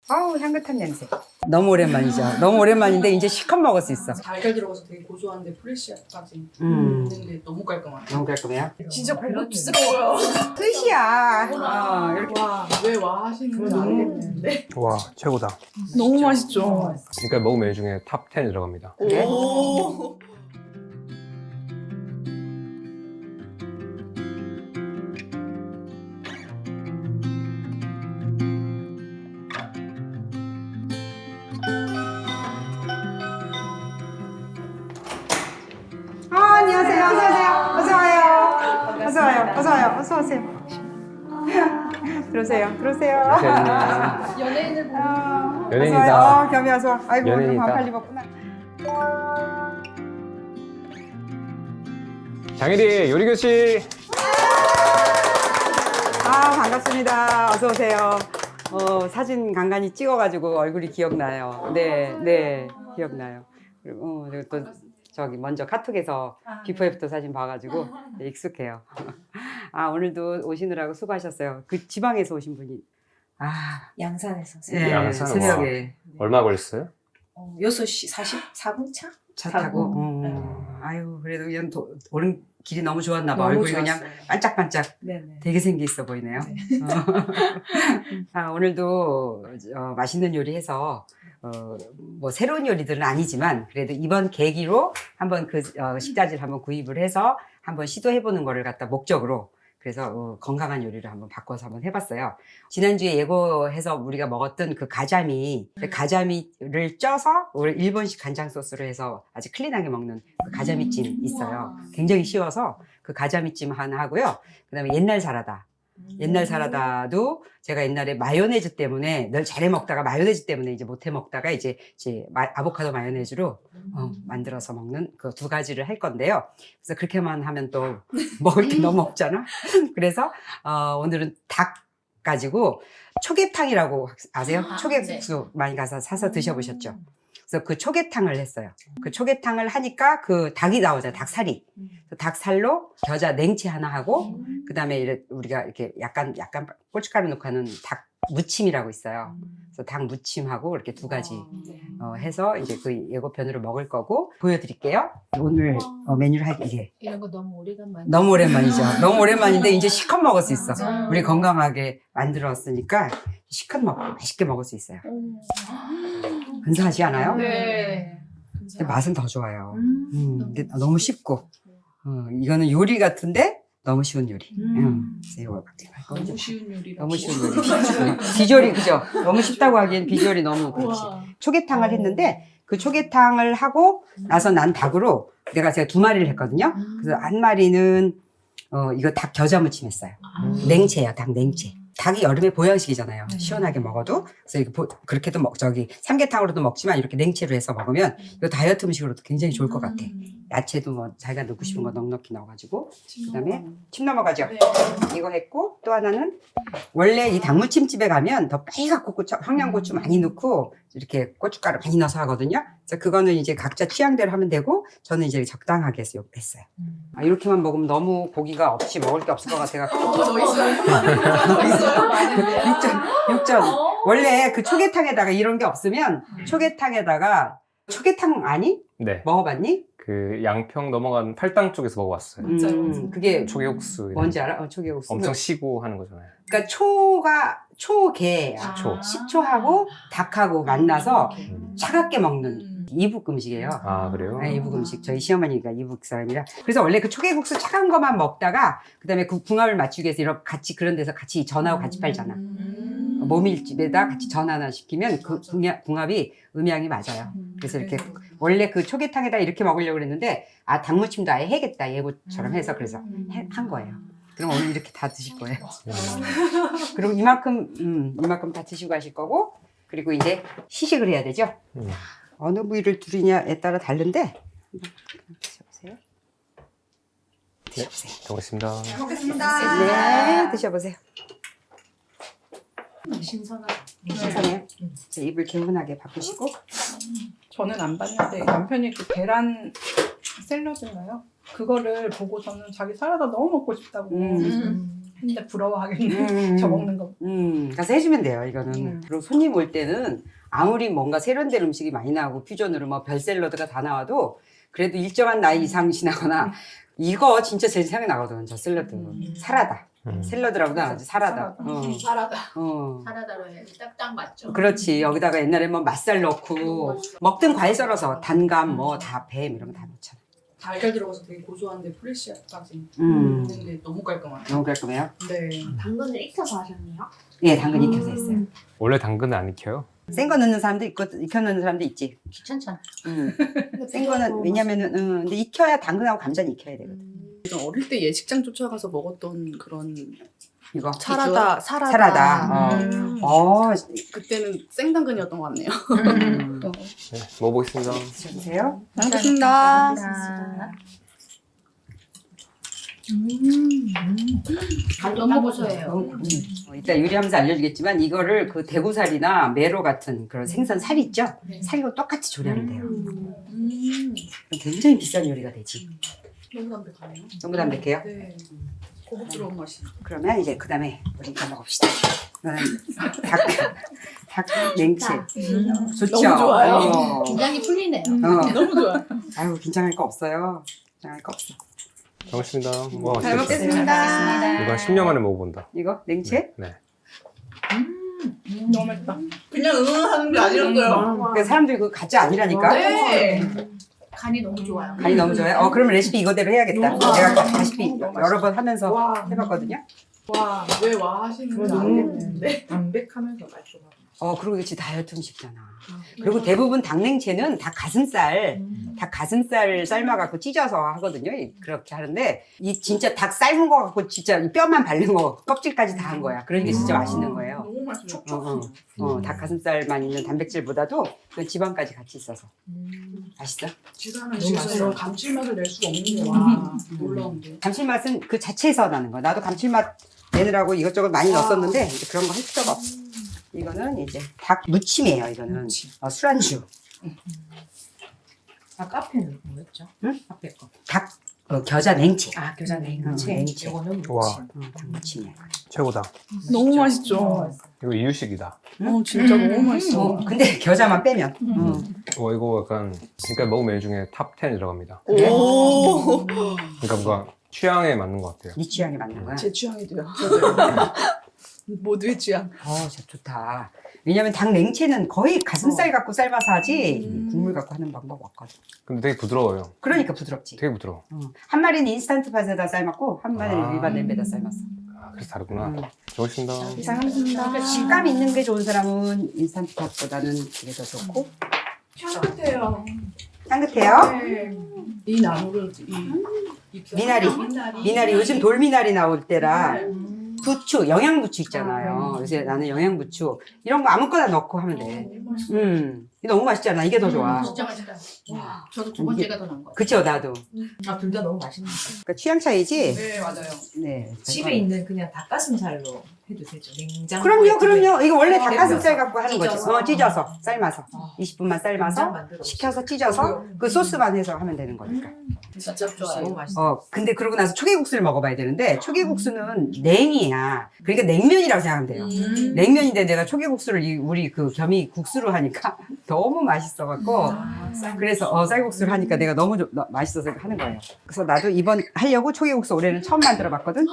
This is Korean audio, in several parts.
아우 향긋한 냄새. 너무 오랜만이죠. 너무 오랜만인데 이제 실컷 먹을 수 있어. 달걀 들어가서 되게 고소한데 프레시하까지 있는데 너무 깔끔하네. 너무 깔끔해요. 진짜 고급스러워요. 끝이야. 이렇게. 왜 와 하시는지 알겠는데. 와 최고다. 너무 맛있죠. 지금까지 먹은 메뉴 중에 탑 10에 들어갑니다. 그래? 오. 안녕하세요. 어서 오세요. 어서 와요. 어서 와요. 어서 와요. 어서 오세요. 들어오세요. 들어오세요. 연예인을 보는 연예인이다. 겸이 어서 와. 아이고 오늘 연예인이다. 반팔 입었구나. 장일이 요리교실. 반갑습니다. 어서 오세요. 사진 간간히 찍어가지고 얼굴이 기억나요. 네, 기억나요. 그리고 또 저기 먼저 카톡에서 비포 애프터 사진 봐가지고 네, 익숙해요. 오늘도 오시느라고 수고하셨어요. 그 지방에서 오신 분이 양산에서 네, 양산, 새벽에 얼마 걸렸어요? 6시 44분 차? 차 타고. 아유 그래도 그냥 오는 길이 너무 좋았나 봐. 얼굴이 그냥 반짝반짝 네네. 되게 생기 있어 보이네요. 오늘도 맛있는 요리해서 뭐 새로운 요리들은 아니지만 그래도 이번 계기로 한번 그 식자재를 한번 구입을 해서 한번 시도해보는 거를 갖다 목적으로 그래서 건강한 요리를 한번 바꿔서 한번 해봤어요. 지난주에 예고해서 우리가 먹었던 그 가자미, 그 가자미를 쪄서 우리 일본식 간장 소스를 해서 아주 클린하게 먹는 그 가자미찜 있어요. 굉장히 쉬워서 그 가자미찜 하나 하고요. 그 다음에 옛날 사라다. 옛날 사라다도 제가 옛날에 마요네즈 때문에 늘 잘해 먹다가 마요네즈 때문에 이제 못해 먹다가 이제 아보카도 마요네즈로 만들어서 먹는 그 두 가지를 할 건데요. 그래서 그렇게만 하면 또 먹을 게 너무 없잖아. 그래서 오늘은 닭 가지고 초계탕이라고 아세요? 초계국수 많이 가서 사서 드셔보셨죠? 그래서 그 초계탕을 했어요. 그 초계탕을 하니까 그 닭이 나오잖아요. 닭살이. 닭살로 겨자 냉채 하나 하고, 그 다음에 우리가 이렇게 약간 고춧가루 넣고 하는 닭 무침이라고 있어요. 그래서 닭 무침하고 이렇게 두 가지 해서 이제 그 예고편으로 먹을 거고 보여드릴게요. 오늘 메뉴를 이게 이런 거 너무 오래간만에. 너무 오랜만이죠. 너무 오랜만인데 이제 실컷 먹을 수 있어. 우리 건강하게 만들었으니까 실컷 먹고 맛있게 먹을 수 있어요. 근사하지 않아요? 네. 근데 맛은 더 좋아요. 근데 너무 쉽고 이거는 요리 같은데 너무 쉬운 요리. 그래서 이거 너무 쉬운 요리라. 너무 쉬운 요리. 비주얼이 그죠? 너무 쉽다고 하기엔 비주얼이 너무 그렇지. 초계탕을 했는데 그 초계탕을 하고 나서 난 닭으로 제가 2마리를 했거든요. 그래서 한 마리는 이거 닭 겨자 무침 했어요. 냉채예요, 닭 냉채. 닭이 여름에 보양식이잖아요. 시원하게 먹어도. 그래서 이렇게 그렇게도 삼계탕으로도 먹지만 이렇게 냉채로 해서 먹으면 이거 다이어트 음식으로도 굉장히 좋을 것 같아. 야채도 뭐 자기가 넣고 싶은 거 넉넉히 넣어가지고. 그 다음에 침 넘어가죠. 네. 이거 했고 또 하나는 원래 이 닭무침집에 가면 더 빨갛고 청양고추 많이 넣고 이렇게 고춧가루 많이 넣어서 하거든요. 그래서 그거는 이제 각자 취향대로 하면 되고 저는 이제 적당하게 했어요. 이렇게만 먹으면 너무 고기가 없이 먹을 게 없을 것 같아가지고. 더 있어요? 더 있어요? 많은데요? 육전. 원래 그 초계탕에다가 이런 게 없으면 초계탕에다가 초계탕 아니? 네. 먹어봤니? 그 양평 넘어간 팔당 쪽에서 먹어봤어요. 맞아요. 그게 초계국수. 뭔지 알아? 초계국수. 엄청 시고 하는 거잖아요. 그러니까 초계야. 초. 식초하고 닭하고 만나서 차갑게 먹는 이북 음식이에요. 그래요? 네, 이북 음식. 저희 시어머니가 이북 사람이라. 그래서 원래 그 초계국수 차가운 것만 먹다가 그다음에 그 궁합을 맞추기 위해서 이렇게 같이 그런 데서 같이 전하고 같이 팔잖아. 모밀집에다 같이 전 하나 시키면 그 궁합이 음양이 맞아요. 그래서 이렇게 원래 그 초계탕에다 이렇게 먹으려고 그랬는데 닭무침도 아예 해야겠다 예고처럼 해서 그래서 한 거예요. 그럼 오늘 이렇게 다 드실 거예요. 그리고 이만큼 다 드시고 가실 거고 그리고 이제 시식을 해야 되죠. 어느 부위를 두르냐에 따라 다른데 드셔보세요. 고맙습니다. 네, 드셔보세요. 신선한. 신선해요. 입을 개운하게 바꾸시고 저는 안 봤는데 남편이 그 계란 샐러드인가요? 그거를 보고서는 자기 사라다 너무 먹고 싶다고 근데 부러워하겠네. 저 먹는 거. 가서 해주면 돼요, 이거는. 음. 그리고 손님 올 때는 아무리 뭔가 세련된 음식이 많이 나오고 퓨전으로 뭐 별샐러드가 다 나와도 그래도 일정한 나이 이상 지나거나 이거 진짜 제 생각이 나거든, 저 샐러드. 사라다. 샐러드라고도 안 하지, 사라다. 사라다. 사라다로 해야지 딱딱 맞죠. 그렇지. 여기다가 옛날에 뭐 맛살 넣고 먹든 과일 썰어서 단감 뭐 다 뱀 이런 거 다 넣잖아. 달걀 들어가서 되게 고소한데 프레시하까지 있는데 너무 깔끔하네. 너무 깔끔해요? 네. 당근을 익혀서 하셨네요. 예, 당근 익혀서 했어요. 원래 당근은 안 익혀요? 센 거 넣는 사람도 있고 익혀 넣는 사람도 있지. 귀찮잖아. 센 거는 왜냐면은 근데 익혀야 당근하고 감자는 익혀야 되거든. 예전 어릴 때 예식장 쫓아가서 먹었던 그런 이거 사라다. 사라다. 그때는 생당근이었던 것 같네요. 네, 먹어보겠습니다. 드셔보세요. 잘 먹겠습니다. 너무 고소해요. 이따 요리하면서 알려주겠지만 이거를 그 대구살이나 메로 같은 그런 생선 살 있죠? 살과 똑같이 조리하면 돼요. 굉장히 비싼 요리가 되지. 너무 담백하네요. 너무 담백해요? 네. 고급스러운 맛이. 그러면 이제 그 다음에 우리 이거 먹읍시다. 이거는 닭 냉채. 좋죠? 너무 좋아요. 어. 긴장이 풀리네요. 너무 좋아요. 아유, 긴장할 거 없어요. 긴장할 거 없어. 잘 먹겠습니다. 와, 잘 맛있겠다. 먹겠습니다. 이거 한 10년 만에 먹어본다. 이거 냉채? 네. 너무 맛있다. 그냥 하는 게 아니었어요. 그러니까 사람들이 그거 가짜 아니라니까. 네. 간이 너무 좋아요. 간이 너무 좋아요. 그러면 레시피 이거대로 해야겠다. 너무 내가 좋아요. 다시 너무 여러 번 하면서 와. 해봤거든요. 와, 왜 와 하시는지 알겠는데. 담백하면서 맛있어. 그리고 그치 다이어트 음식잖아. 그리고 대부분 닭냉채는 닭 가슴살 삶아갖고 찢어서 하거든요. 그렇게 하는데 이 진짜 닭 삶은 거 갖고 진짜 이 뼈만 바른 거 껍질까지 다 한 거야. 그러니까 진짜 맛있는 거예요. 너무 맛있어. 닭 가슴살만 있는 단백질보다도 그 지방까지 같이 있어서 맛있어. 제가 하는 집에서 감칠맛을 낼 수가 없는데 와 놀라운데. 감칠맛은 그 자체에서 나는 거야. 나도 감칠맛 내느라고 이것저것 많이 넣었었는데 이제 그런 거 할 필요가 없어. 이거는 이제 닭 무침이에요. 이거는 술안주. 카페는 뭐였죠? 응? 카페 거. 닭 겨자 냉채. 겨자 냉채. 냉채. 이거는 와. 무침. 닭 무침이야. 최고다. 너무 맛있죠. 이거 이유식이다. 진짜 너무 맛있어. 근데 겨자만 빼면. 이거 약간 지금까지 먹은 메뉴 중에 탑 10에 들어갑니다. 오. 그러니까 뭔가 취향에 맞는 것 같아요. 네 취향에 맞는 거야. 제 취향이도요. 모두의 취향. 진짜 좋다. 왜냐면 닭 냉채는 거의 가슴살 갖고 삶아서 하지 국물 갖고 하는 방법 없거든. 근데 되게 부드러워요. 그러니까 부드럽지. 되게 부드러워. 한 마리는 인스턴트 팟에다 삶았고 한 마리는 일반 냄비에다 삶았어. 그래서 다르구나. 잘 먹겠습니다. 감사합니다. 식감 있는 게 좋은 사람은 인스턴트 팟보다는 이게 더 좋고. 향긋해요. 향긋해요? 네. 이 나무를 미나리 요즘 돌미나리 나올 때라 부추 영양부추 있잖아요. 요새 나는 영양부추 이런 거 아무거나 넣고 하면 돼. 이게 너무 맛있잖아. 이게 더 좋아. 진짜 맛있다. 와, 저도 두 번째가 더 나은 것 같아요. 그쵸 나도. 둘 다 너무 맛있는 거. 그러니까 취향 차이지. 네 맞아요. 네. 집에 있는 그냥 닭가슴살로 해도 되죠. 냉장. 그럼요. 이거 원래 어, 닭가슴살 갖고 하는 거죠. 찢어서. 찢어서 삶아서 어. 20분만 삶아서 식혀서 찢어서 그 소스만 해서 하면 되는 거니까. 진짜 좋아요. 너무 맛있어. 근데 그러고 나서 초계국수를 먹어봐야 되는데 초계국수는 냉이야. 그러니까 냉면이라고 생각하면 돼요. 냉면인데 내가 초계국수를 우리 그 겸이 국수로 하니까 너무 맛있어갖고 그래서 쌀국수를 하니까 내가 너무 맛있어서 하는 거예요. 그래서 나도 이번 하려고 초계국수 올해는 처음 만들어봤거든.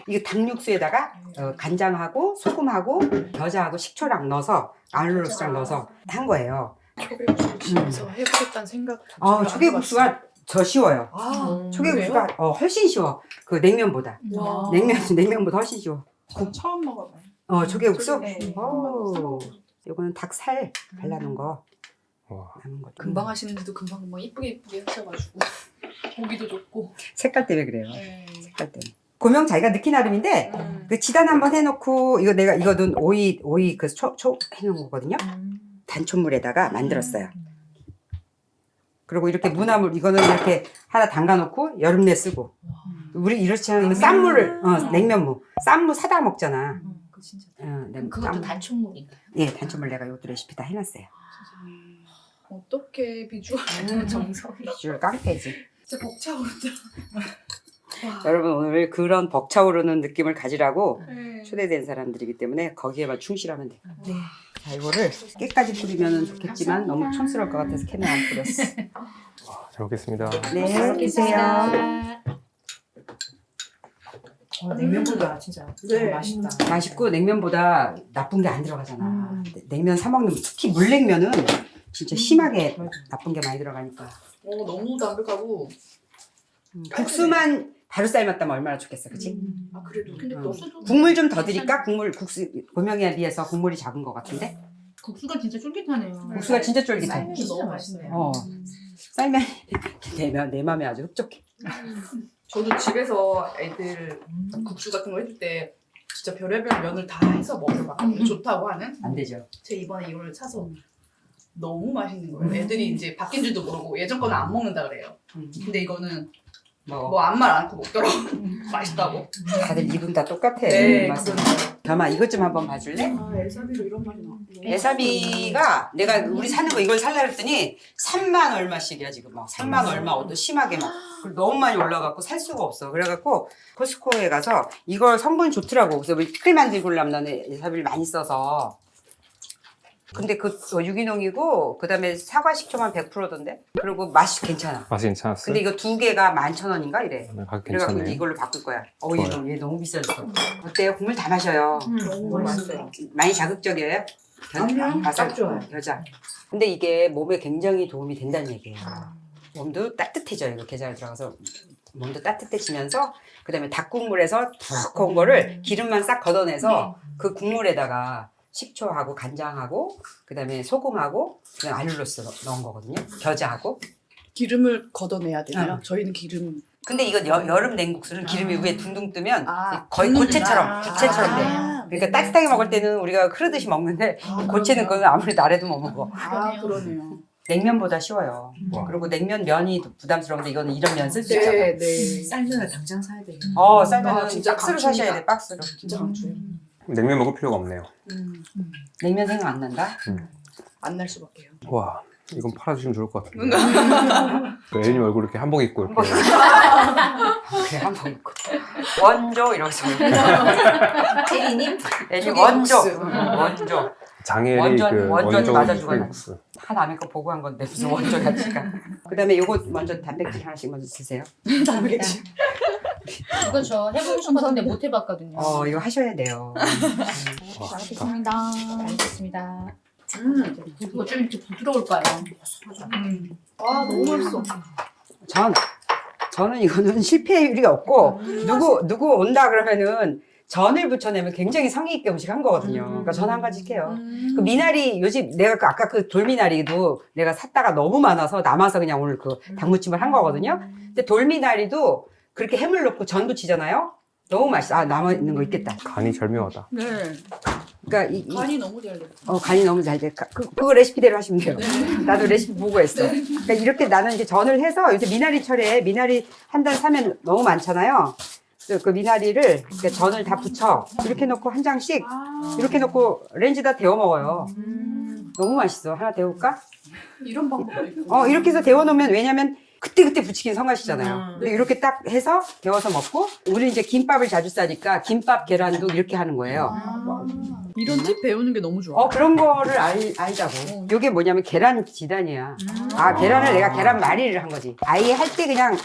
이게 닭육수에다가 간장하고 소금하고 겨자하고 식초랑 넣어서 알룰로스랑 넣어서 한 거예요. 초계국수 집에서 해보겠다는 생각. 초계국수가 더 쉬워요. 초계국수가 훨씬 쉬워. 그 냉면보다. 와. 냉면보다 훨씬 쉬워. 처음 먹어봐요. 초계국수? 네. 요거는 닭살 발라놓은 거. 와. 남은 거. 금방 하시는데도 금방 이쁘게 하셔가지고 보기도 좋고. 색깔 때문에 그래요. 네. 색깔 때문에. 고명 자기가 넣기 나름인데 그 지단 한번 해놓고 이거는 오이 그 초 해놓은 거거든요. 단촛물에다가 만들었어요. 그리고 이렇게 무나물 이거는 이렇게 하나 담가놓고 여름내 쓰고. 우리 이렇지 않으면 쌈무를 냉면무 쌈무 사다 먹잖아. 그 진짜. 그것도 단촛물인가요? 예, 단촛물 내가 요것도 레시피 다 해놨어요. 어떻게 비주얼 정성이. 비주얼 깡패지. 진짜 벅차오른다. 여러분 오늘 그런 벅차오르는 느낌을 가지라고 네. 초대된 사람들이기 때문에 거기에만 충실하면 돼요. 네. 자, 이거를 깨까지 뿌리면 좋겠지만 너무 촌스러울 것 같아서 캔에 안 뿌렸어. 잘 먹겠습니다. 네, 잘 드세요. 냉면보다 진짜 네. 맛있다. 맛있고 냉면보다 나쁜 게 안 들어가잖아. 냉면 사 먹는 특히 물냉면은 진짜 심하게 맞아. 나쁜 게 많이 들어가니까. 너무 담백하고. 국수만 바로 삶았다면 얼마나 좋겠어, 그치? 아 그래도 근데 어. 국수도 국물 좀 더 드릴까? 국물 국수 고명이에 비해서 국물이 작은 것 같은데? 국수가 진짜 쫄깃하네요. 국수가 진짜 쫄깃해. 쌀면 진짜 맛있네요. 어. 쌀면 내 맘에 아주 흡족해. 저도 집에서 애들 국수 같은 거 해줄 때 진짜 별의별 면을 다 해서 먹어봤거든요. 좋다고 하는. 안 되죠. 제가 이번에 이걸 사서 너무 맛있는 거예요. 애들이 이제 바뀐 줄도 모르고 예전 거는 안 먹는다 그래요. 근데 이거는 뭐 아무 말 않고 먹더라고. 맛있다고. 다들 이분 다 똑같아. 네, 맛은. 그러니까요. 겸아 이것 좀 한번 봐줄래? 아, 엘사비로 이런 맛이 나. 에사비가 내가 우리 사는 거 이걸 살라 그랬더니 3만 얼마씩이야 지금 막 3만 얼마 얻어 심하게 막 너무 많이 올라갖고 살 수가 없어. 그래갖고 코스코에 가서 이걸 성분 좋더라고. 그래서 우리 피클 만들고려면 나는 에사비를 많이 써서. 근데 그 유기농이고 그다음에 사과 식초만 100%던데. 그리고 맛이 괜찮아. 맛이 괜찮았어요? 근데 이거 두 개가 11,000원인가 이래. 네, 가격 그래갖고 괜찮네요. 이걸로 바꿀 거야. 좋아요. 얘 너무 비싸졌어. 어때요? 국물 다 마셔요. 너무 맛있어요. 많이 자극적이에요? 아니요, 바삭 딱 좋아요. 여자. 근데 이게 몸에 굉장히 도움이 된다는 얘기예요. 몸도 따뜻해져요. 이거 게장을 들어가서 몸도 따뜻해지면서 그다음에 닭국물에서 푹 온 거를 기름만 싹 걷어내서 그 국물에다가 식초하고 간장하고 그다음에 소금하고 그다음에 알룰로스 넣은 거거든요. 겨자하고. 기름을 걷어내야 되나요? 어. 저희는 기름. 근데 이거 여름 냉국수는 기름이 위에 둥둥 뜨면 아, 거의 굽는구나. 고체처럼 돼. 그러니까 따뜻하게 먹을 때는 우리가 흐르듯이 먹는데 고체는 그건 아무리 나래도 못 먹어. 아, 그러네요. 냉면보다 쉬워요. 와. 그리고 냉면 면이 부담스러운데 이거는 이런 면 쓸 수 있잖아. 네, 네. 쌀면을 당장 사야 돼요. 쌀면은 아, 진짜 박스로 강추입니다. 사셔야 돼, 박스로. 진짜 강추. 냉면 먹을 필요가 없네요. 냉면 생각 안 난다? 안 날 수밖에요. 와, 이건 팔아주시면 좋을 것 같은데. 그 애님 얼굴 이렇게 한복 입고 이렇게. 그래, 한번 입고. 원조, 이러면서. 대리님? 애니 저기 원조. 국수. 원조. 장애리 원전이 원조 맞아주거나. 국수. 다 남의 거 보고 한 건데, 무슨 원조 같지가. 그 다음에 요거 먼저 단백질 하나씩 먼저 드세요. 단백질. 이거 저 해보고 싶었는데 못 해봤거든요. 이거 하셔야 돼요. 와, 좋다. 알겠습니다. 알겠습니다. 이거 좀 이렇게 부드러울까요? 아, 너무 맛있어. 저는 이거는 실패율이 없고, 누구 온다 그러면은 전을 부쳐내면 굉장히 성의 있게 음식 한 거거든요. 그러니까 전 한 가지 할게요. 그 미나리 요즘 내가 아까 그 돌미나리도 내가 샀다가 너무 많아서 남아서 그냥 오늘 그 닭무침을 한 거거든요. 근데 돌미나리도 그렇게 해물 넣고 전 부치잖아요. 너무 맛있어. 남아 있는 거 있겠다. 간이 절묘하다. 네. 그러니까 간이 너무 잘 돼. 간이 너무 잘 돼. 그거 레시피대로 하시면 돼요. 나도 레시피 보고 했어. 그러니까 이렇게 나는 이제 전을 해서 요새 미나리철에 미나리 한 단 사면 너무 많잖아요. 그래서 그 미나리를 이렇게 전을 다 부쳐 이렇게 넣고 한 장씩 이렇게 넣고 렌즈다 데워 먹어요. 너무 맛있어. 하나 데울까? 이런 방법도 있고. 이렇게 해서 데워 놓으면 왜냐면 그때 부치긴 성가시잖아요. 근데 이렇게 딱 해서 데워서 먹고 우리 이제 김밥을 자주 싸니까 김밥 계란도 이렇게 하는 거예요. 이런 팁 배우는 게 너무 좋아. 그런 거를 알자고. 요게 뭐냐면 계란 지단이야. 계란을 내가 계란말이를 한 거지. 아예 할 때 그냥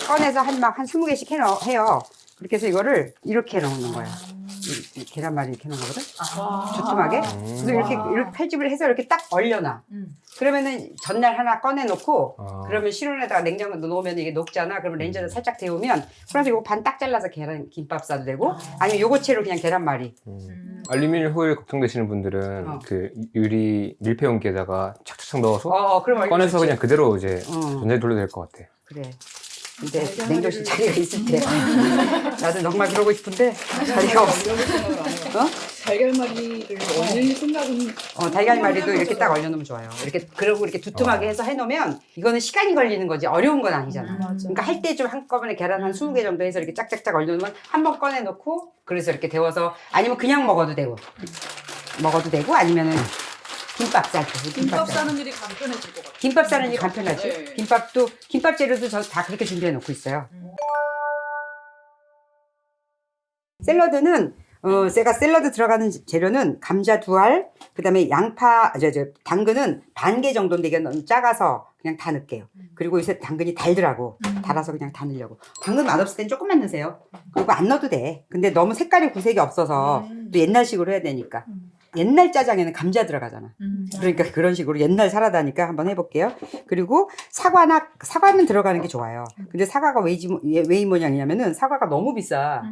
꺼내서 한 20개씩 해요. 그렇게 해서 이거를 이렇게 넣는 거야. 이 계란말이 이렇게 넣는 거거든? 두툼하게. 그래서 이렇게 칼집을 해서 이렇게 딱 얼려놔. 그러면은 전날 하나 꺼내놓고, 그러면 실온에다가 냉장고에 넣으면 이게 녹잖아. 그러면 렌즈에다 살짝 데우면, 그래서 요거 반 딱 잘라서 계란 김밥 싸도 되고, 아니면 요거 채로 그냥 계란말이. 알루미늄 호일 걱정되시는 분들은 그 유리 밀폐용기에다가 착착착 넣어서 그럼 꺼내서 좋지. 그냥 그대로 이제 전자레인지 돌려도 될 것 같아. 그래. 근데 냉동실 자리가 있을 때 나도 정말 그러고 싶은데 자리가 없어. 달걀말이를 얼릴 생각은. 달걀말이도 이렇게 딱 얼려놓으면 좋아요. 이렇게 그러고 이렇게 두툼하게 해서 해놓으면 이거는 시간이 걸리는 거지 어려운 건 아니잖아. 그러니까 할 때 좀 한꺼번에 계란 한 20개 정도 해서 이렇게 짝짝짝 얼려놓으면 한 번 꺼내놓고 그래서 이렇게 데워서 아니면 그냥 먹어도 되고 아니면은 김밥 싸고 김밥 싸는 일이 간편해질 것 같아. 김밥 싸는 일 간편하지. 네. 김밥 재료도 저 다 그렇게 준비해 놓고 있어요. 샐러드는 제가 샐러드 들어가는 재료는 감자 2알, 그다음에 양파, 당근은 반 개 정도인데 이게 너무 작아서 그냥 다 넣을게요. 그리고 요새 당근이 달더라고. 달아서 그냥 다 넣으려고. 당근 맛없을 땐 조금만 넣으세요. 그리고 안 넣어도 돼. 근데 너무 색깔이 구색이 없어서 또 옛날식으로 해야 되니까. 옛날 짜장에는 감자 들어가잖아. 그러니까 그런 식으로 옛날 사라다니까 한번 해볼게요. 그리고 사과는 들어가는 게 좋아요. 근데 사과가 왜 이 모양이냐면은 사과가 너무 비싸.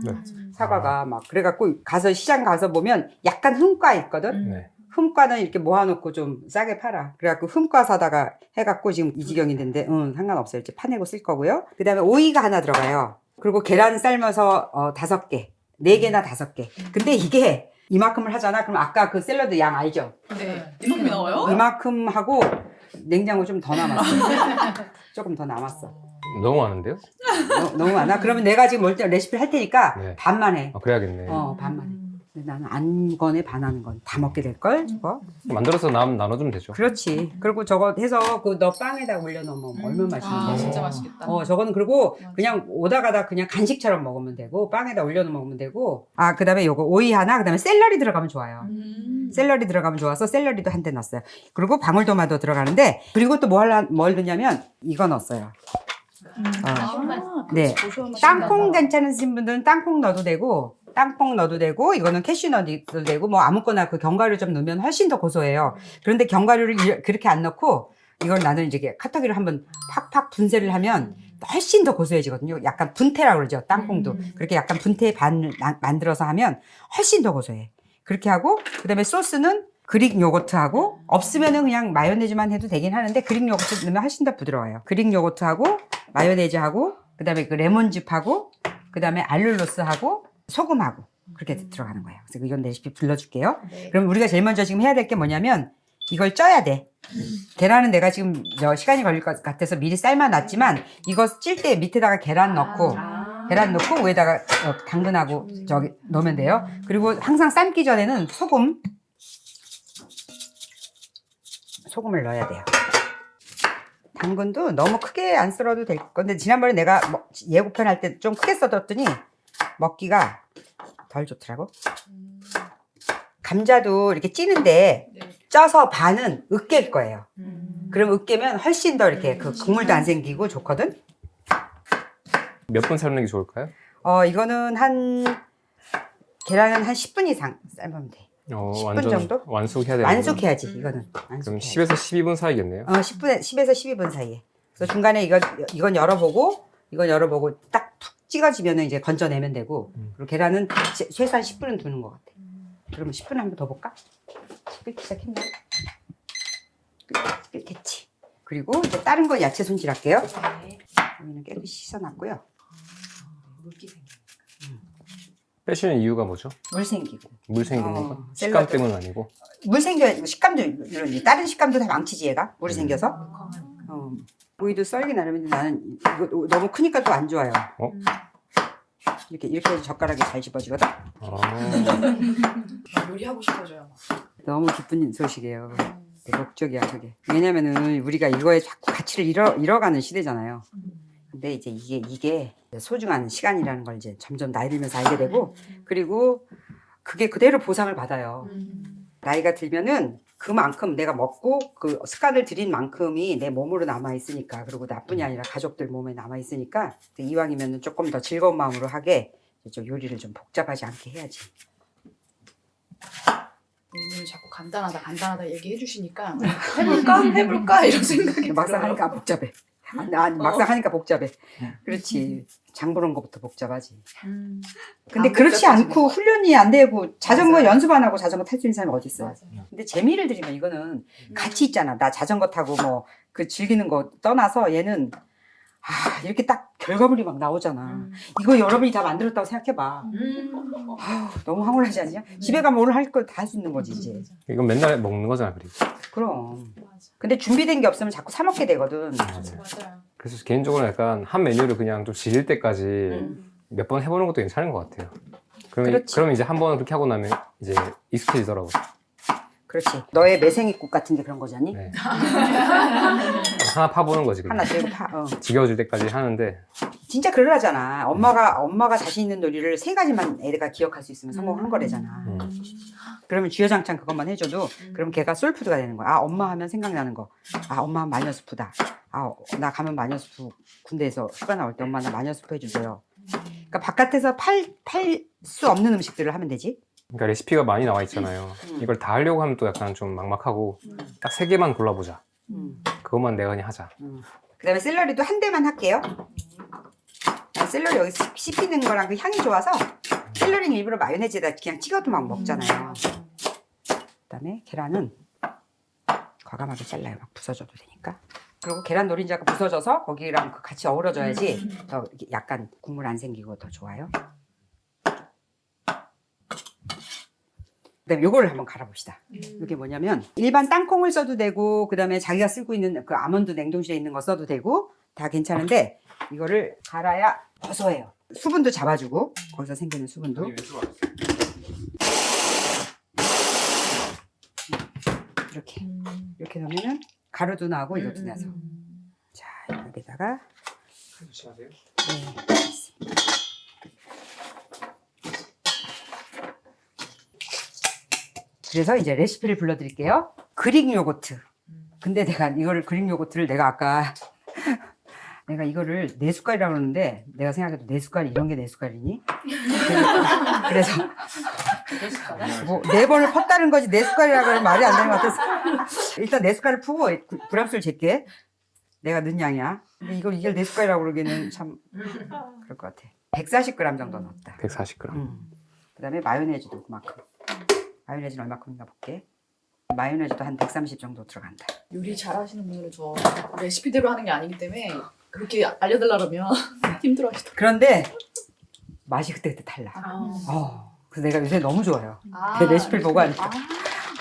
사과가 막 그래갖고 시장 가서 보면 약간 흠과 있거든. 네. 흠과는 이렇게 모아놓고 좀 싸게 팔아. 그래갖고 흠과 사다가 해갖고 지금 이 지경이 됐는데 상관없어요. 이제 파내고 쓸 거고요. 그 다음에 오이가 하나 들어가요. 그리고 계란 삶아서 5개, 4개나 5개. 근데 이게 이만큼을 하잖아. 그럼 아까 그 샐러드 양 알죠? 네. 이만큼 나와요? 이만큼 하고 냉장고 좀 더 남았어. 조금 더 남았어. 너무 많은데요? 너무 많아? 그러면 내가 지금 레시피를 할 테니까 네. 반만 해. 그래야겠네. 반만 해. 근데 나는 안 건에 반하는 건 다 먹게 될걸? 저거? 만들어서 나눠주면 되죠. 그렇지. 그리고 저거 해서 너 빵에다 올려놓으면 얼마나 맛있는데. 진짜 맛있겠다. 저거는 그리고 그냥 오다 가다 그냥 간식처럼 먹으면 되고 빵에다 올려놓으면 먹으면 되고. 그 다음에 요거 오이 하나, 그 다음에 샐러리 들어가면 좋아요. 샐러리 들어가면 좋아서 샐러리도 한 대 넣었어요. 그리고 방울토마토 들어가는데, 그리고 또 뭘 넣냐면 이거 넣었어요. 네. 땅콩 괜찮으신 분들은 땅콩 넣어도 되고, 이거는 캐슈 넣어도 되고, 뭐 아무거나 그 견과류 좀 넣으면 훨씬 더 고소해요. 그런데 견과류를 그렇게 안 넣고, 이걸 나는 이제 카터기로 한번 팍팍 분쇄를 하면 훨씬 더 고소해지거든요. 약간 분태라고 그러죠. 땅콩도. 그렇게 약간 분태 반 만들어서 하면 훨씬 더 고소해. 그렇게 하고, 그 다음에 소스는 그릭 요거트하고, 없으면은 그냥 마요네즈만 해도 되긴 하는데, 그릭 요거트 넣으면 훨씬 더 부드러워요. 그릭 요거트하고, 마요네즈하고, 그 다음에 그 레몬즙하고, 그 다음에 알룰로스하고, 소금하고, 그렇게 들어가는 거예요. 그래서 이건 레시피 불러줄게요. 그럼 우리가 제일 먼저 지금 해야 될 게 뭐냐면, 이걸 쪄야 돼. 계란은 내가 지금 시간이 걸릴 것 같아서 미리 삶아놨지만, 이거 찔 때 밑에다가 계란 넣고 위에다가 당근하고 넣으면 돼요. 그리고 항상 삶기 전에는 소금을 넣어야 돼요. 당근도 너무 크게 안 썰어도 될 건데, 지난번에 내가 예고편 할 때 좀 크게 썰었더니 먹기가 덜 좋더라고. 감자도 이렇게 찌는데 쪄서 반은 으깰 거예요. 그럼 으깨면 훨씬 더 이렇게 그 국물도 안 생기고 좋거든. 몇 분 삶는 게 좋을까요? 이거는 계란은 한 10분 이상 삶으면 돼. 10분 정도? 완숙해야 돼요. 완숙해야지, 이거는. 그럼 완숙해야지. 10에서 12분 사이겠네요. 10에서 12분 사이에. 그래서 중간에 이건 열어보고, 딱 푹 찍어지면은 이제 건져내면 되고, 그리고 계란은 최소한 10분은 두는 것 같아. 그러면 10분 한번 더 볼까? 끓기 시작했나? 끓겠지. 그리고 이제 다른 거 야채 손질할게요. 여기는 깨끗이 씻어놨고요. 빼시는 이유가 뭐죠? 물 생기고. 물 생기는 거? 식감 샐러드. 때문은 아니고. 물 식감도 이런 다른 식감도 다 망치지 얘가. 물이 생겨서. 오이도 썰기 나름인데 나는 이거 너무 크니까 또 안 좋아요. 이렇게 해서 젓가락에 잘 집어지거든. 요리하고 싶어져요. 너무 기쁜 소식이에요. 내 목적이야 그게. 왜냐면은 우리가 이거에 자꾸 가치를 잃어가는 시대잖아요. 근데 이제 이게 소중한 시간이라는 걸 이제 점점 나이 들면서 알게 되고, 그리고 그게 그대로 보상을 받아요. 나이가 들면은 그만큼 내가 먹고 그 습관을 들인 만큼이 내 몸으로 남아있으니까, 그리고 나뿐이 아니라 가족들 몸에 남아있으니까, 이왕이면 조금 더 즐거운 마음으로 하게 좀 요리를 좀 복잡하지 않게 해야지. 오늘 자꾸 간단하다 얘기해 주시니까 해볼까 이런 생각이 막상 들어요. 하니까 복잡해. 막상 하니까 복잡해. 그렇지. 장보는 것부터 복잡하지. 근데 안 그렇지 복잡해지네. 않고 훈련이 안 되고 자전거 맞아요. 연습 안 하고 자전거 탈 수 있는 사람이 어디 있어요? 맞아요. 근데 재미를 들이면 이거는 가치 있잖아. 나 자전거 타고 뭐 그 즐기는 거 떠나서 얘는 이렇게 딱 결과물이 막 나오잖아. 이거 여러분이 다 만들었다고 생각해봐. 너무 황홀하지 않냐? 집에 가면 오늘 할 거 다 할 수 있는 거지 이제. 이건 맨날 먹는 거잖아, 그리고. 그럼. 근데 준비된 게 없으면 자꾸 사 먹게 되거든. 맞아요. 그래서 개인적으로 약간 한 메뉴를 그냥 좀 질릴 때까지 몇 번 해보는 것도 괜찮은 것 같아요. 그렇지. 그럼 이제 한 번 그렇게 하고 나면 이제 익숙해지더라고. 그렇지. 너의 매생이국 같은 게 그런 거잖니? 네. 하나 파보는 거지. 그냥. 하나 들고 파. 지겨워질 때까지 하는데. 진짜 그러잖아. 엄마가 자신 있는 놀이를 3가지만 애가 기억할 수 있으면 성공한 거래잖아. 그러면 주여장창 그것만 해줘도 그럼 걔가 솔푸드가 되는 거야. 아, 엄마 하면 생각나는 거. 아, 엄마 하면 마녀수프다. 아, 나 가면 마녀수프 군대에서 휴가 나올 때 엄마 나 마녀수프 해주세요. 그러니까 바깥에서 팔 수 없는 음식들을 하면 되지. 그러니까 레시피가 많이 나와 있잖아요. 이걸 다 하려고 하면 또 약간 좀 막막하고 딱 3개만 골라보자. 그것만 내가 그냥 하자. 그 다음에 샐러리도 한 대만 할게요. 샐러리 여기 씹히는 거랑 그 향이 좋아서 샐러리는 일부러 마요네즈에다 그냥 찍어도 막 먹잖아요. 그 다음에 계란은 과감하게 잘라요. 막 부서져도 되니까. 그리고 계란 노른자가 부서져서 거기랑 같이 어우러져야지 더 이렇게 약간 국물 안 생기고 더 좋아요. 그다음에 요거를 한번 갈아봅시다. 이게 뭐냐면 일반 땅콩을 써도 되고 그다음에 자기가 쓰고 있는 그 아몬드 냉동실에 있는 거 써도 되고 다 괜찮은데 이거를 갈아야 고소해요. 수분도 잡아주고 거기서 생기는 수분도 이렇게 넣으면은 가루도 나고 이것도 나서 자 여기다가 조심하세요. 네. 그래서 이제 레시피를 불러드릴게요. 그릭 요거트. 근데 내가 이거를 그릭 요거트를 내가 아까 내가 이거를 4숟갈이라고 그러는데 내가 생각해도 4숟갈 이런 게 4숟갈이니? 그래서 뭐 4번을 펐다는 거지 4숟갈이라고 하면 말이 안 되는 것 같아서 일단 4숟갈을 푸고 불합술 잴게. 내가 넣은 양이야. 근데 이걸 4숟갈이라고 그러기에는 참 그럴 것 같아. 140g 정도 넣었다. 140g. 그 다음에 마요네즈도 그만큼. 마요네즈는 얼마큼인가 볼게. 마요네즈도 한 130 정도 들어간다. 요리 잘하시는 분들은 저 레시피대로 하는 게 아니기 때문에 그렇게 알려달라면 힘들어하시더라고요. 그런데 맛이 그때그때 달라. 아. 그래서 내가 요새 너무 좋아요. 아, 내 레시피를 보고 하니까.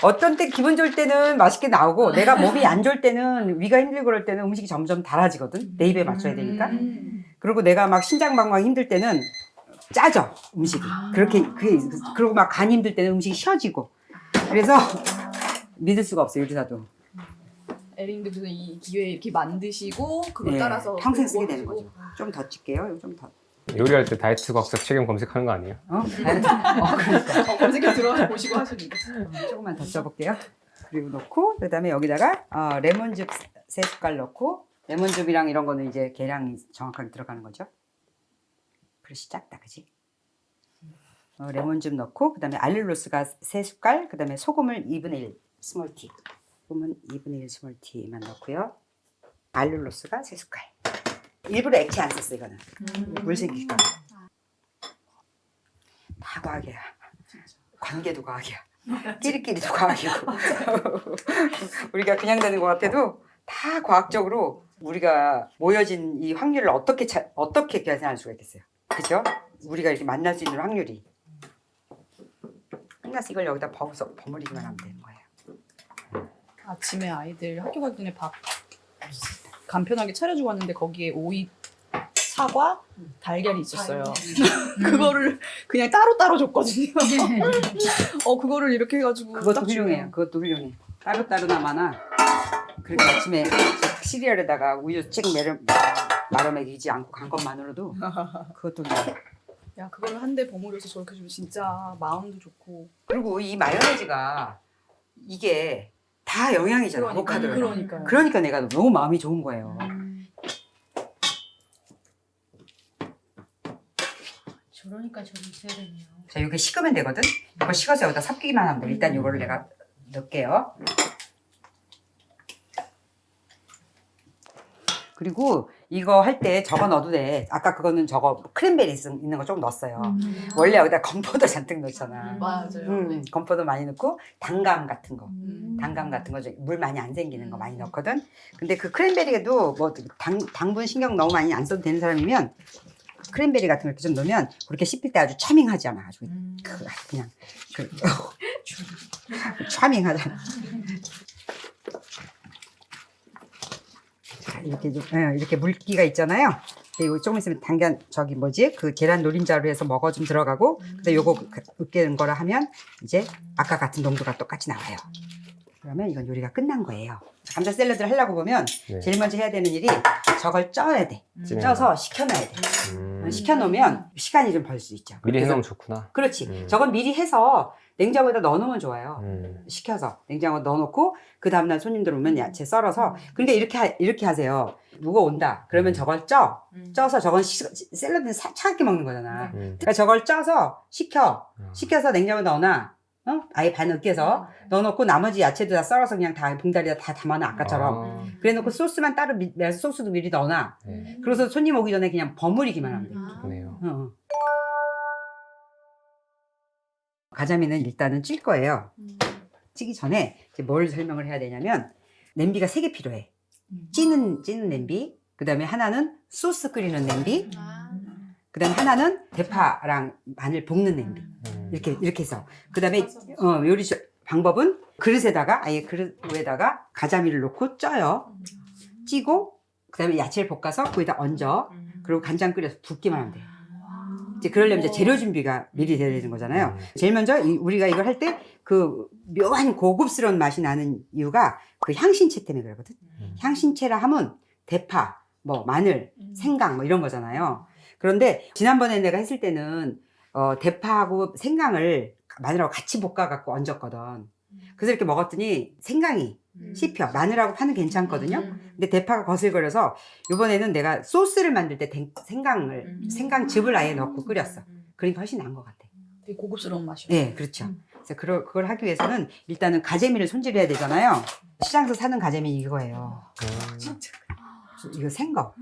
어떤 때 기분 좋을 때는 맛있게 나오고 내가 몸이 안 좋을 때는 위가 힘들고 그럴 때는 음식이 점점 달아지거든. 내 입에 맞춰야 되니까. 그리고 내가 막 신장방광 힘들 때는 짜져 음식이. 그리고 막 간 힘들 때는 음식이 쉬어지고. 그래서 믿을 수가 없어요 요리사도. 에린님도 이 기회에 이렇게 만드시고 그걸 네, 따라서 평생 쓰게 되는 먹으시고. 거죠. 좀 더 찔게요. 좀 더. 요리할 때 다이어트 과학자 책임 검색하는 거 아니에요? 그러니까. 검색해 들어가서 보시고 하시는 거. 조금만 더 써볼게요. 그리고 넣고 그다음에 여기다가 레몬즙 3숟갈 넣고 레몬즙이랑 이런 거는 이제 계량이 정확하게 들어가는 거죠. 그릇이 작다, 그지? 레몬즙 넣고 그다음에 알룰로스가 3숟갈, 그다음에 소금을 2분의 1 스몰티. 소금은 2분의 1 스몰티만 넣고요. 알룰로스가 3숟갈. 일부러 액체 안 썼어 이거는. 물 생길까 봐. 다 과학이야. 관계도 과학이야. 끼리끼리도 과학이고. 우리가 그냥 되는 것 같아도 다 과학적으로 우리가 모여진 이 확률을 어떻게 계산할 수가 있겠어요. 그죠? 우리가 이렇게 만날 수 있는 확률이. 끝나서 이걸 여기다 버무리기만 하면 되는 거예요. 아침에 아이들 학교 가기 전에 밥 간편하게 차려주고 왔는데 거기에 오이, 사과, 달걀이 있었어요. 그거를 그냥 따로따로 줬거든요. 그거를 이렇게 해가지고 그것도 딱 주면. 훌륭해요. 그것도 훌륭해. 따로따로나 많아. 그렇게 아침에 시리얼에다가 우유 찍 말아 먹이지 않고 간 것만으로도 그것도 훌륭해. 야, 그거를 한 대 버무려서 저렇게 주면 진짜 마음도 좋고. 그리고 이 마요네즈가 이게 다 영양이잖아. 아보카도에. 그러니까 내가 너무 마음이 좋은 거예요. 저러니까 저기 있어야 되네요. 자, 이게 식으면 되거든. 이거 식어서 여기다 섞이기만 하면 돼. 일단 이거를 내가 넣을게요. 그리고 이거 할 때 저거 넣어도 돼. 아까 그거는 저거 크랜베리 있는 거 좀 넣었어요. 원래 여기다 건포도 잔뜩 넣잖아. 맞아요. 건포도 많이 넣고 단감 같은 거. 단감 같은 거 물 많이 안 생기는 거 많이 넣거든. 근데 그 크랜베리도 뭐 당분 신경 너무 많이 안 써도 되는 사람이면 크랜베리 같은 거 이렇게 좀 넣으면 그렇게 씹힐 때 아주 차밍하잖아. 아주 그냥 차밍하잖아. 이렇게 물기가 있잖아요. 그리고 조금 있으면 그 계란 노른자로 해서 먹어 좀 들어가고, 근데 요거 으깨는 거를 하면 이제 아까 같은 농도가 똑같이 나와요. 그러면 이건 요리가 끝난 거예요. 감자 샐러드를 하려고 보면 네. 제일 먼저 해야 되는 일이 저걸 쪄야 돼. 찌면. 쪄서 식혀놔야 돼. 식혀놓으면 시간이 좀 벌 수 있죠. 미리 그래서- 해놓으면 좋구나. 그렇지. 저건 미리 해서 냉장고에다 넣어놓으면 좋아요. 음. 식혀서 냉장고에 넣어놓고 그 다음날 손님들 오면 야채 썰어서. 그러니까 이렇게 하세요. 누가 온다. 그러면 저걸 쪄서 저건 샐러드는 차갑게 먹는 거잖아. 그러니까 저걸 쪄서 식혀서 냉장고에 넣어놔. 아예 반 으깨서 넣어놓고 나머지 야채도 다 썰어서 그냥 다 봉다리에다 다 담아놔 아까처럼. 그래놓고 소스만 따로 소스도 미리 넣어놔. 네. 그래서 손님 오기 전에 그냥 버무리기만 하면 돼. 좋네요. 가자미는 일단은 찔 거예요. 찌기 전에 이제 뭘 설명을 해야 되냐면 냄비가 3개 필요해. 찌는 냄비, 그 다음에 하나는 소스 끓이는 냄비, 그 다음에 하나는 대파랑 마늘 볶는 냄비. 이렇게 해서. 그 다음에 요리 방법은 그릇에다가 아예 그릇 위에다가 가자미를 넣고 쪄요. 찌고 그 다음에 야채를 볶아서 거기다 얹어. 그리고 간장 끓여서 붓기만 하면 돼요. 이제 그러려면 이제 재료 준비가 미리 돼야 되는 거잖아요. 제일 먼저 우리가 이걸 할 때 그 묘한 고급스러운 맛이 나는 이유가 그 향신채 때문에 그러거든. 향신채라 하면 대파, 뭐 마늘, 생강 뭐 이런 거잖아요. 그런데 지난번에 내가 했을 때는 대파하고 생강을 마늘하고 같이 볶아갖고 얹었거든. 그래서 이렇게 먹었더니 생강이 씹혀. 마늘하고 파는 괜찮거든요. 근데 대파가 거슬거려서 이번에는 내가 소스를 만들 때 생강즙을 아예 넣고 끓였어. 그러니까 훨씬 나은 것 같아. 되게 고급스러운 맛이요. 네, 그렇죠. 그래서 그걸 하기 위해서는 일단은 가재미를 손질해야 되잖아요. 시장에서 사는 가재미 이거예요. 이거 생거.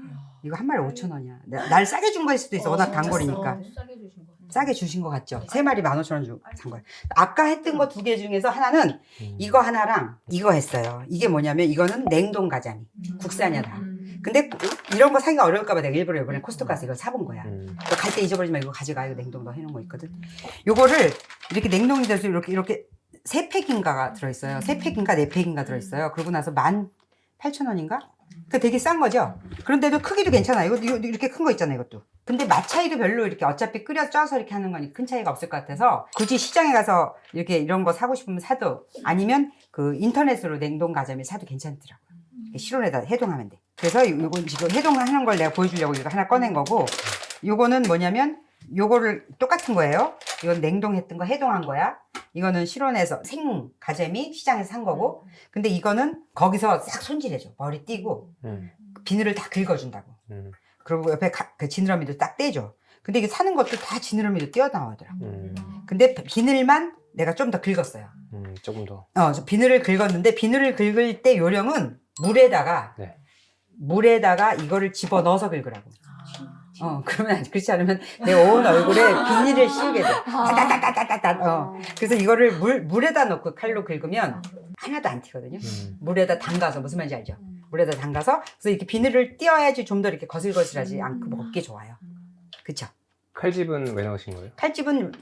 이거 한 마리 5,000원이야. 날 싸게 준 거일 수도 있어. 워낙 단골이니까. 싸게 주신 거. 싸게 주신 거 같죠? 3마리 15,000원 산 거예요. 아까 했던 거 2개 중에서 하나는 이거 하나랑 이거 했어요. 이게 뭐냐면 이거는 냉동 가자미. 국산이야 다. 근데 이런 거 사기가 어려울까 봐 내가 일부러 이번에 코스트 가서 이걸 사본 거야. 갈 때 잊어버리지 마. 이거 가져가. 이거 냉동도 해놓은 거 있거든. 요거를 이렇게 냉동이 돼서 이렇게 3팩인가가 들어있어요. 3팩인가 4팩인가 들어있어요. 그러고 나서 18,000원인가? 그 되게 싼 거죠. 그런데도 크기도 괜찮아. 이거 이렇게 큰 거 있잖아, 이것도. 근데 맛 차이도 별로 이렇게 어차피 쪄서 이렇게 하는 거니 큰 차이가 없을 것 같아서 굳이 시장에 가서 이렇게 이런 거 사고 싶으면 사도 아니면 그 인터넷으로 냉동 가자미 사도 괜찮더라고요. 실온에다 해동하면 돼. 그래서 요건 지금 해동하는 걸 내가 보여주려고 이거 하나 꺼낸 거고, 요거는 뭐냐면 요거를 똑같은 거예요. 이건 냉동했던 거 해동한 거야. 이거는 실온에서 생 가재미 시장에서 산 거고, 근데 이거는 거기서 싹 손질해줘. 머리 띄고 비늘을 다 긁어준다고. 그리고 옆에 그 지느러미도 딱 떼줘. 근데 이게 사는 것도 다 지느러미도 띄어나오더라고. 근데 비늘만 내가 좀 더 긁었어요. 조금 더. 저 비늘을 긁었는데 비늘을 긁을 때 요령은 물에다가 이거를 집어 넣어서 긁으라고. 그러면 그렇지 않으면 내 온 얼굴에 비닐을 씌우게 돼. 따따따따따따. 그래서 이거를 물에다 넣고 칼로 긁으면 하나도 안 튀거든요. 물에다 담가서 무슨 말인지 알죠? 물에다 담가서 그래서 이렇게 비늘을 띄어야지 좀 더 이렇게 거슬거슬하지 않고 먹기 좋아요. 그렇죠? 칼집은 왜 넣으신 거예요? 칼집은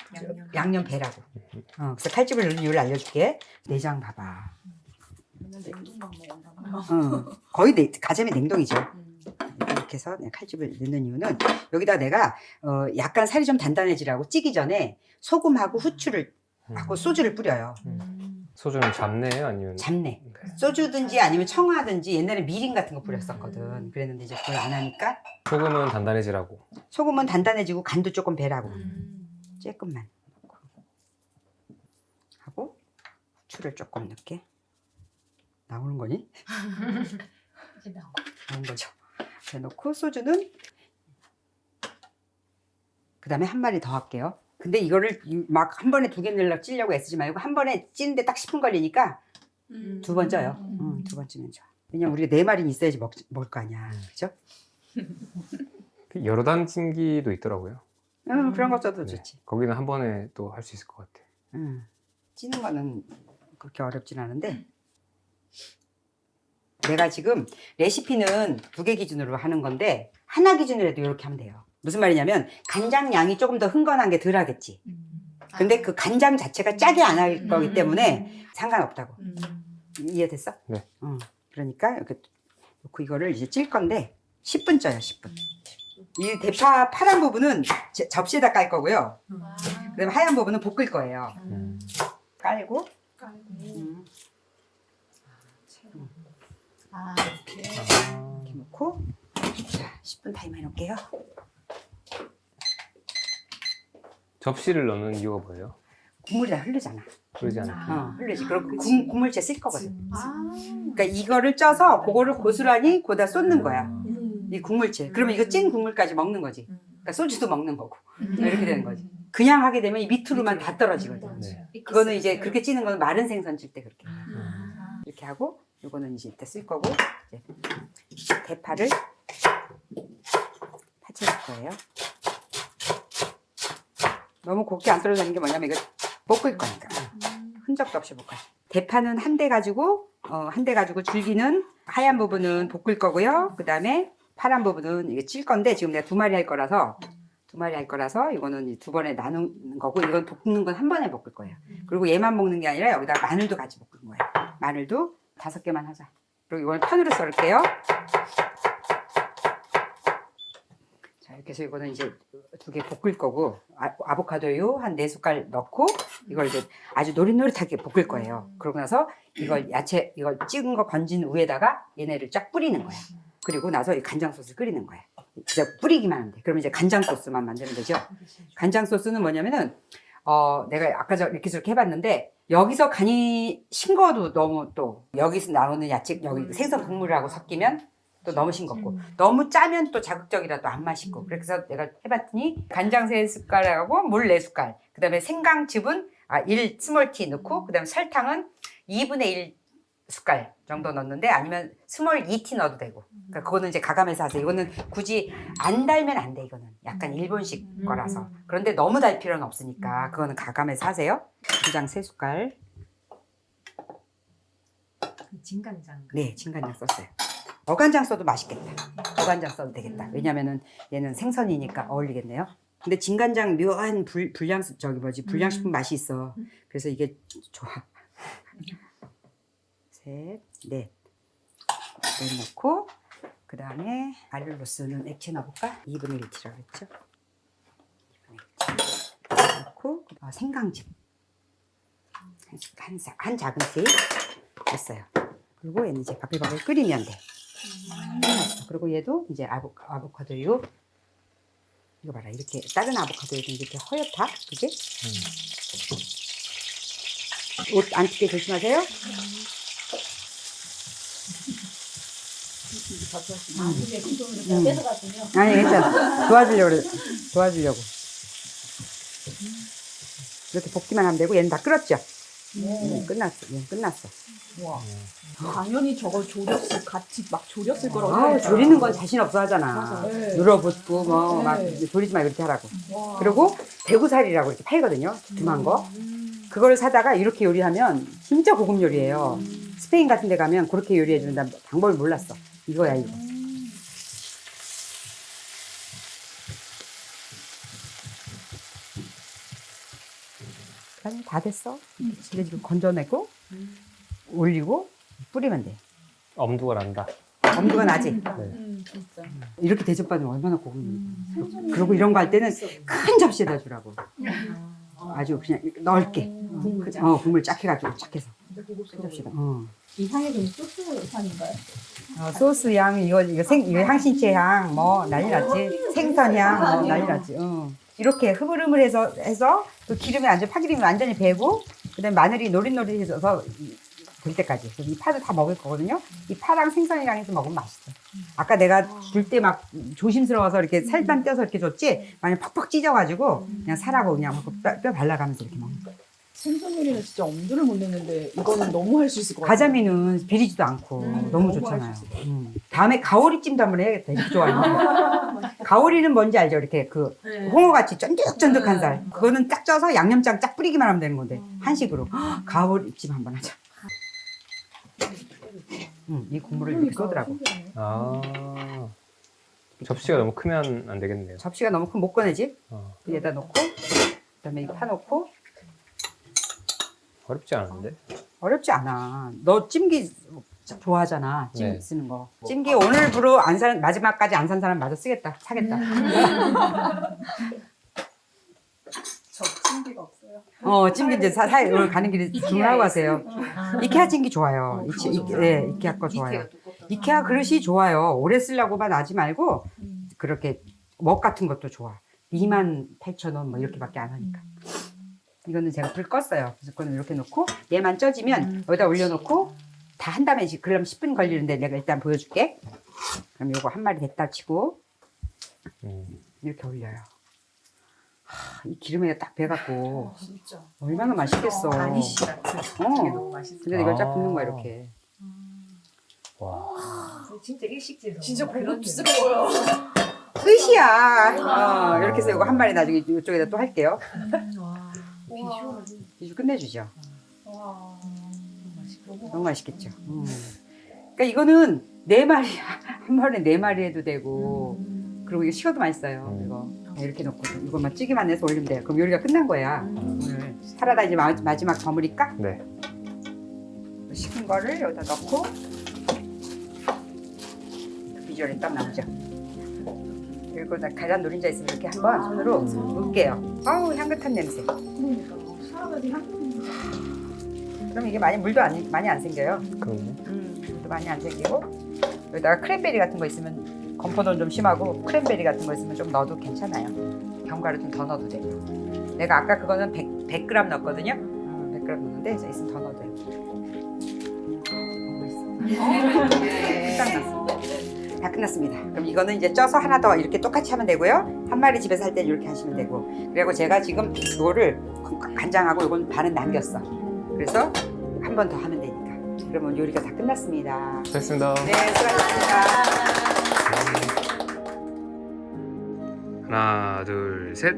양념 배라고. 그래서 칼집을 넣는 이유를 알려줄게. 내장 봐봐. 냉동만 먹었나 봐요. 거의 가자미 냉동이죠. 이렇게 해서 칼집을 넣는 이유는 여기다 내가 약간 살이 좀 단단해지라고 찌기 전에 소금하고 후추를 하고 소주를 뿌려요. 소주는 잡내예요? 아니면? 잡내. 소주든지 아니면 청아든지 옛날에 미림 같은 거 뿌렸었거든. 그랬는데 이제 그걸 안 하니까 소금은 단단해지라고. 소금은 단단해지고 간도 조금 배라고. 조금만 넣고 하고 후추를 조금 넣게. 나오는 거니? 이제 나와. 나온 거죠. 해놓고 소주는 그 다음에 한 마리 더 할게요. 근데 이거를 막 한 번에 2개 넣으려고 찌려고 애쓰지 말고 한 번에 찌는데 딱 10분 걸리니까 2번 쪄요. 2번 찌면 좋아. 왜냐면 우리가 4마리는 있어야지 먹을 거 아니야. 그죠? 여러 단 찜기도 있더라고요. 그런 거 쪄도 좋지. 거기는 한 번에 또 할 수 있을 것 같아. 찌는 거는 그렇게 어렵진 않은데 내가 지금 레시피는 2개 기준으로 하는 건데 하나 기준으로 해도 이렇게 하면 돼요. 무슨 말이냐면 간장 양이 조금 더 흥건한 게 덜 하겠지. 근데 그 간장 자체가 짜게 안 할 거기 때문에 상관없다고. 이해됐어? 네. 그러니까 이렇게 놓고 이거를 이제 찔 건데 10분 쪄요. 10분. 이 대파 파란 부분은 접시에다 깔 거고요. 그다음에 하얀 부분은 볶을 거예요. 깔고 아, 이렇게. 이렇게 놓고 자 10분 타이머 해놓을게요. 접시를 넣는 이유가 뭐예요? 국물이 다 흐르잖아. 그러지 않을까? 흐르지. 그리고 국물째 쓸 거거든. 아. 그러니까 이거를 쪄서 그거를 고스란히 거기다 쏟는 거야. 이 국물째. 그러면 이거 찐 국물까지 먹는 거지. 그러니까 소주도 먹는 거고. 이렇게 되는 거지. 그냥 하게 되면 이 밑으로만 다 떨어지거든. 네. 그거는 이제 그렇게 찌는 건 마른 생선 찔 때 그렇게. 이렇게 하고 이거는 이제 이때 쓸 거고 이제 대파를 파채줄 거예요. 너무 곱게 안 떨어지는 게 뭐냐면 이거 볶을 거니까 흔적도 없이 볶아요. 대파는 한 대 가지고 줄기는 하얀 부분은 볶을 거고요. 그 다음에 파란 부분은 이게 찔 건데 지금 내가 2마리 할 거라서 이거는 2번에 나누는 거고 이건 볶는 건 한 번에 볶을 거예요. 그리고 얘만 볶는 게 아니라 여기다 마늘도 같이 볶는 거예요. 마늘도 5개만 하자. 그리고 이걸 편으로 썰을게요. 자, 이렇게 해서 이거는 이제 2개 볶을 거고 아보카도유 한 4숟갈 넣고 이걸 이제 아주 노릇노릇하게 볶을 거예요. 그러고 나서 이걸 찍은 거 건진 위에다가 얘네를 쫙 뿌리는 거야. 그리고 나서 이 간장 소스를 끓이는 거야. 진짜 뿌리기만 하면 돼. 그러면 이제 간장 소스만 만드는 거죠. 간장 소스는 뭐냐면은 내가 아까 이렇게 저렇게 해봤는데 여기서 간이 싱거워도 너무 또 여기서 나오는 야채 여기 생선 국물하고 섞이면 또 너무 싱겁고 너무 짜면 또 자극적이라 또 안 맛있고 그래서 내가 해봤더니 간장 3숟갈하고 물 4숟갈 그 다음에 생강즙은 1 스몰티 넣고 그 다음에 설탕은 2분의 1 숟갈 정도 넣는데 아니면 스몰 2티 넣어도 되고 그러니까 그거는 이제 가감해서 하세요. 이거는 굳이 안 달면 안 돼. 이거는 약간 일본식 거라서 그런데 너무 달 필요는 없으니까 그거는 가감해서 하세요. 간장 3숟갈 진간장. 네 진간장 썼어요. 어간장 써도 맛있겠다. 어간장 써도 되겠다. 왜냐면은 얘는 생선이니까 어울리겠네요. 근데 진간장 묘한 불량식품 맛이 있어. 그래서 이게 좋아. 셋, 넷. 넷 넣고 그 다음에 알룰로스는 액체 넣어볼까? 2분의 1티라고 했죠? 2분의 1티 넣고 생강즙 한 작은 티 됐어요. 그리고 얘는 이제 바글바글 끓이면 돼. 끝났어. 그리고 얘도 이제 아보카도유 이거 봐라 이렇게 다른 아보카도유도 이렇게 허옇다 그게? 옷 안 튀게 조심하세요. 아니 괜찮아. 도와주려고 이렇게 볶기만 하면 되고 얘는 다 끓었죠? 끝났어. 얘는 끝났어. 와. 당연히 저걸 같이 막 졸였을 거라고 생각했어요. 조리는 건 자신 없어 하잖아. 맞아. 네. 눌어붙고 뭐 막 네. 조리지 마 이렇게 하라고. 와. 그리고 대구살이라고 이렇게 팔거든요. 두툼한 거. 그거를 사다가 이렇게 요리하면 진짜 고급 요리예요. 스페인 같은 데 가면 그렇게 요리해 준다 방법을 몰랐어. 이거야 이거. 그다음에 다 됐어. 이제 지금 건져내고 올리고 뿌리면 돼. 엄두가 난다. 엄두가 나지. 진짜. 이렇게 대접받으면 얼마나 고급이야. 그리고 이런 거 할 때는 큰 접시에다 주라고. 아주 그냥 넓게. 국물 쫙 해가지고 쫙 해서. 큰 접시다. 이 향이 좀 소스 향인가요? 소스 향, 이거 향신채 향, 뭐 난리 났지. 생선 향, 뭐 난리 났지. 이렇게 흐물흐물해서 또 기름에 파기름이 완전히 배고, 그다음에 마늘이 노릇노릇해져서 될 때까지. 그래서 이 파도 다 먹을 거거든요. 이 파랑 생선이랑 해서 먹으면 맛있어. 아까 내가 줄 때 막 조심스러워서 이렇게 살만 떼서 이렇게 줬지, 만약 팍팍 찢어가지고 그냥 살하고 그냥 뼈 발라가면서 이렇게 먹는 거야. 생선 요리는 진짜 엄두를 못 내는데 이거는 너무 할 수 있을 것 같아요. 가자미는 비리지도 않고 너무 너무 좋잖아요. 맛있어. 다음에 가오리찜도 한번 해야겠다. 이렇게 좋아하는 가오리는 뭔지 알죠? 이렇게 홍어같이 쫀득쫀득한 살. 그거는 딱 쪄서 양념장 쫙 뿌리기만 하면 되는 건데 한식으로 가오리찜 한번 하자. 이 국물을 이렇게 쏘더라고. 아, 접시가 너무 크면 안 되겠네요. 접시가 너무 크면 못 꺼내지? 어, 여기다 놓고 그다음에 이 파 놓고. 어렵지 않은데? 어렵지 않아. 너 찜기 좋아하잖아. 찜 네. 쓰는 거. 찜기 오늘부로 마지막까지 안 산 사람 마저 사겠다. 접시 찜기가 없어요. 찜기 이제 사이 오늘 가는 길에 주문하고 가세요. 이케아 찜기 좋아요. 네, 이케아 거 좋아요. 이케아 그릇이 좋아요. 오래 쓰려고만 하지 말고 그렇게 먹 같은 것도 좋아. 28,000원 뭐 이렇게밖에 안 하니까. 이거는 제가 불 껐어요. 그래서 그거는 이렇게 놓고 얘만 쪄지면 여기다 올려놓고 다 한 다음에 그럼 10분 걸리는데 내가 일단 보여줄게. 그럼 요거 한 마리 됐다 치고 이렇게 올려요. 이 기름에 딱 배갖고 진짜. 얼마나 맛있겠어. 가니쉬 같은 되게 너무 맛있어. 근데 이걸 쫙 아. 붓는 거야 이렇게. 와. 진짜 일식집 진짜 그런 고급스러워요. 끝이야. 이렇게 해서 이거 한 마리 나중에 이쪽에다 또 할게요. 와, 비주얼 이주 끝내주죠. 와. 너무 맛있겠죠. 그러니까 이거는 4마리 한 번에 4마리 해도 되고 그리고 이거 식어도 맛있어요. 이거 이렇게 넣고 이것만 찌기만 해서 올리면 돼요. 그럼 요리가 끝난 거야. 오늘 사라다 이제 마지막 버무릴까? 네. 식은 거를 여기다 넣고 그 비주얼이 딱 나오죠. 그리고 나 계란 노른자 있으면 이렇게 한번 손으로 묶게요. 아우 향긋한 냄새. 그럼 이게 물도 많이 안 생겨요. 그럼요. 물도 많이 안 생기고 여기다가 크랜베리 같은 거 있으면 건포도는 좀 심하고 크랜베리 같은 거 있으면 좀 넣어도 괜찮아요. 견과류 좀 더 넣어도 되고. 내가 아까 그거는 100g 넣었거든요. 100g 넣었는데 이제 있으면 더 넣어도 돼요. 너무 맛있어. 딱 났어. 다 끝났습니다. 그럼 이거는 이제 쪄서 하나 더 이렇게 똑같이 하면 되고요. 한 마리 집에서 할 때 이렇게 하시면 되고. 그리고 제가 지금 이거를 간장하고 이건 반은 남겼어. 그래서 한 번 더 하면 되니까. 그러면 요리가 다 끝났습니다. 됐습니다. 네, 수고하셨습니다. 하나, 둘, 셋.